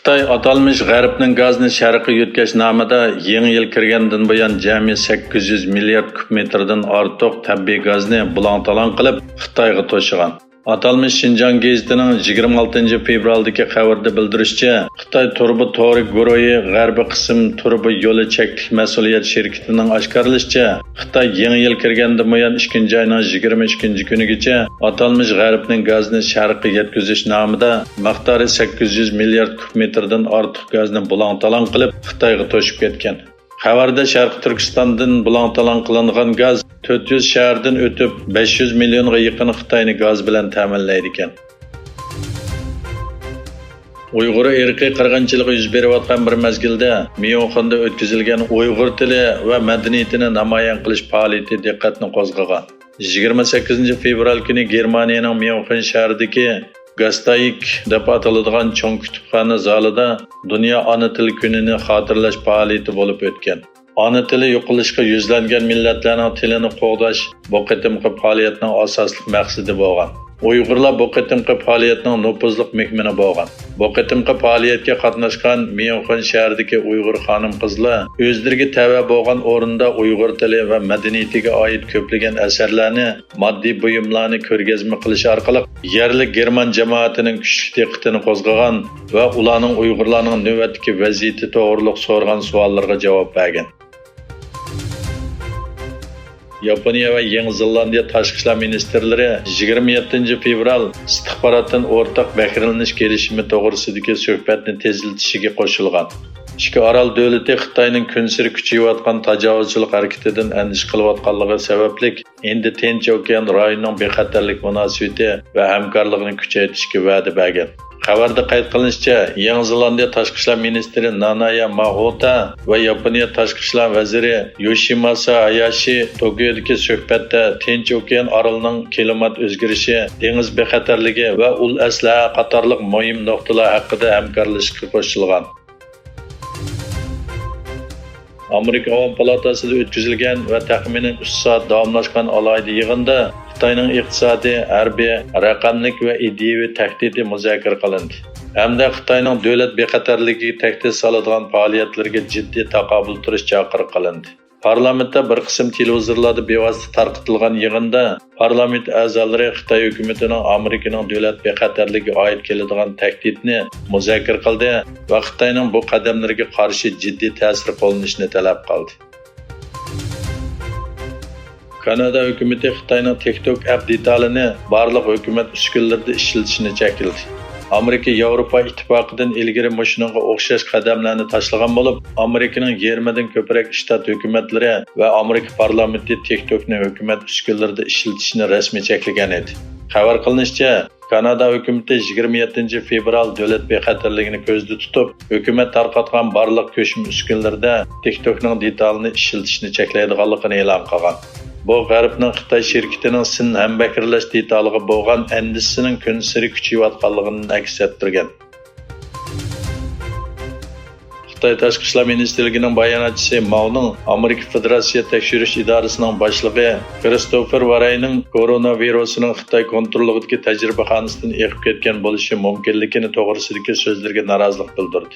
Xitoy atalmış G'arbning gazni sharqqa yetkazish nomida yangi yil kirgandan buyon jami 800 milliard kub metrdan ortiq tabiiy gazni bulang-talang qilib Xitoyga to'shigan. Atalmış Şinjan gazetining 26 fevraldagi xabarda bildirishicha, Xitoy turbi to'ri guruhi g'arbiy qism turbi yo'li cheklik mas'uliyat shirkatining oshkorlashicha, Xitoy yangi yil kirgandan buyon 2-oyning 23-kunigacha atalmış g'arbning gazni sharqqa yetkazish nomida miqdori 800 milliard kub metrdan ortiq gazni bulang-talang qilib Xitoyga to'shib ketgan. Xabarda Sharq Turkistondan bulang-talang qilingan gaz 400 shahardan o'tib 500 millionga yaqin Xitoyni gaz bilan ta'minlaydi ekan. Uyg'ur irqiy qirg'inchiligi yuz berayotgan bir mezgilda Myunxenda o'tkazilgan Uyg'ur tili va madaniyatini namoyon qilish faoliyati diqqatni qo'zg'agan. 28 fevral kuni Germaniyaning Myunxen shahridagi Gasteig deb ataladigan cho'ng kutubxona zalida Dunyo ona tili kunini xotirlash faoliyati bo'lib o'tgan. Ana tili yo'qolishga yuzlangan millatlarning tilini qo'g'dash bu qitimqi faoliyatning asosli maqsadi bo'lgan. Uyg'urlar bu qitimqi faoliyatning nufuzli mehmoni bo'lgan. Bu qitimqi faoliyatga qatnashgan Myunxen shahridagi Uyg'ur xonim-qizlar o'zlariga tava bo'lgan o'rinda Uyg'ur tili va madaniyatiga oid ko'plagan asarlarni, moddiy buyumlarni ko'rgazma qilish orqali yerlik German jamoatining kuchli diqqatini qo'zg'agan va ularning Uyg'urlarning navbatdagi vaziyati to'g'riliq so'rgan savollarga javob bergan. Yaponiya va Yangi Zelandiya tashqi ishlar ministrlari 27 fevral istixborotdan o'rtaq bahramlanish kelishimi to'g'risidagi suhbatni tezlatishiga qo'shilgan. Ikki orol davlati Xitoyning kunsiri kuchayayotgan tajovuzchilik harakatidan andish qilayotganligi sababli endi Tinch okean rayonining bexatarlik munosabati va hamkorligini kuchaytirishga va'da bergan. Xabarda qayd qilinishicha, Yangi Zelandiya tashqi ishlar ministri Nanaya Mahota va Yaponiya tashqi ishlar vaziri Yoshimasa Hayashi Tokyodagi suhbatda Tinch okean orolining klimat o'zgarishi, dengiz bexatarligi va ul aslaha qatorliq muhim nuqtalar haqida hamkorlashishga qo'shilgan. Amerika Qonun palatasida o'tkazilgan va taxminan 3 soat davomlashgan alohida yig'inda Xitoyning iqtisodiy, harbiy, raqamlik va ideyaviy tahdidi muzokara qilindi. Hamda Xitoyning davlat bexatarligiga tahdid soladigan faoliyatlarga jiddiy taqobil turish chaqiriq qilindi. Parlamentda bir qism televizorlarda bevosita tarqatilgan yig'inda parlament a'zolari Xitoy hukumatining Amerikaning davlat bexatarligiga oid keladigan tahdidni muzokara qildi va Xitoyning bu qadamlariga qarshi jiddiy ta'sir qo'llanishni talab qildi. Kanada hukumati Xitoyning TikTok app detalini barliq hukumat uskunlarida ishlatishni chekladi. Amerika Yevropa ittifoqidan ilgari mushunga o'xshash qadamlarni tashlagan bo'lib, Amerikaning 20 dan ko'proq shtat hukumatlari va Amerika parlamenti TikTokni hukumat uskunlarida ishlatishni rasmiy cheklagan edi. Xabar qilinishicha, Kanada hukumati 27 fevral davlat bexatarligini ko'zda tutib, hukumat tarqatgan barliq ko'shma uskunlarda TikTokning detalini ishlatishni cheklaydiganligini e'lon qilgan. Bu G'arbning Xitoy shirkatining sin hambakarlash detaliga bo'lgan andisining kunsiri kuchayotganligini aks ettirgan. Xitoy Tashqi ishlar ministrligining bayonotchisi Maoning Amerika Federatsiya tekshirish idorasining boshlig'i Christopher Warayning koronavirusining Xitoy kontrolidagi tajribaxonasidan eqib ketgan bo'lishi mumkinligini to'g'risidagi so'zlarga norozilik bildirdi.